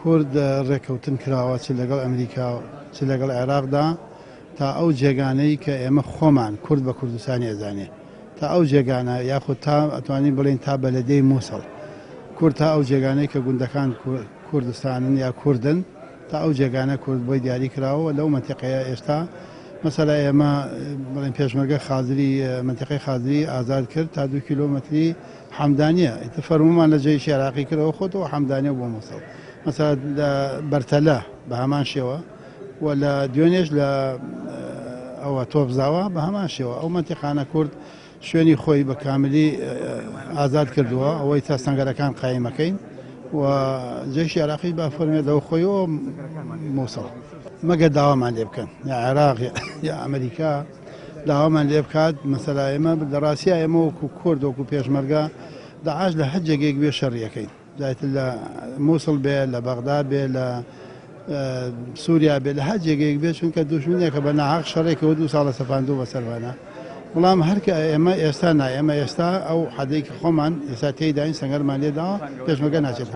کورد ڕێکەوتن کراوە چ لەگەڵ ئەمریکا چ لەگەڵ عێراقدا تا ئەو جێگانەی کە ئێمە خۆمان کورد بە کوردستانی ئەزانێ تا ئەو جێگانە یاخود تا ئەتوانین بڵین تا بەلەدەی مووسڵ کورد تا ئەو جێگانەی کە گوندەکان کوردستانن یا کوردن تا ئەو جێگانە کورد بۆی دیاری کراوە لەو منتیقەیە ئێستا مەسەلا ئێمە بڵێن پێشمەرگە خازری منتیقەی خازری ئازاد کرد تا 2 کیلۆمەتری حەمدانیە ئیتر فەرمومان لە جێیشی عێراقی کردەوە خۆتەوە حەمدانیە بۆ مووسڵ مەسەلا لە بەرتەلە بە هەمان شێوە و لە دوێنێش لە ئەوە تۆبزاوە بە هەمان شێوە ئەو منتیقانە کورد شوێنی خۆی بە کاملی ئازاد کردووە ئەوەی تا سەنگەرەکان قایمەکەین و جێشی عێراقی با فەرمێدەوە خۆیەوە مووسڵ مەگە داوامان لێ بکەن یا عێراق یا ئەمریکا داوامان لێ بکات مەسەلا ئێمە دەڕاستیە ئێمە وەکو کورد وەکو پێشمەرگە داعش لە هەر جێگەیەک بێ شەڕیەکەین لە مووسڵ بێ لە بەغداد بێ لە سووریا بێ لە هەر جێگەیەک بێ چونکە دوژمنێکە بە ناحەق شەڕێکەوە 2 ساڵە سەپاندوو بەسەروانە بەڵام هەرکە ئێمە ئێستا ئێمە ئێستا ئەو حەدەیەکی خۆمان ئێستا تێیداین سەنگەرمان لێداوە پێشمەرگە ناچێت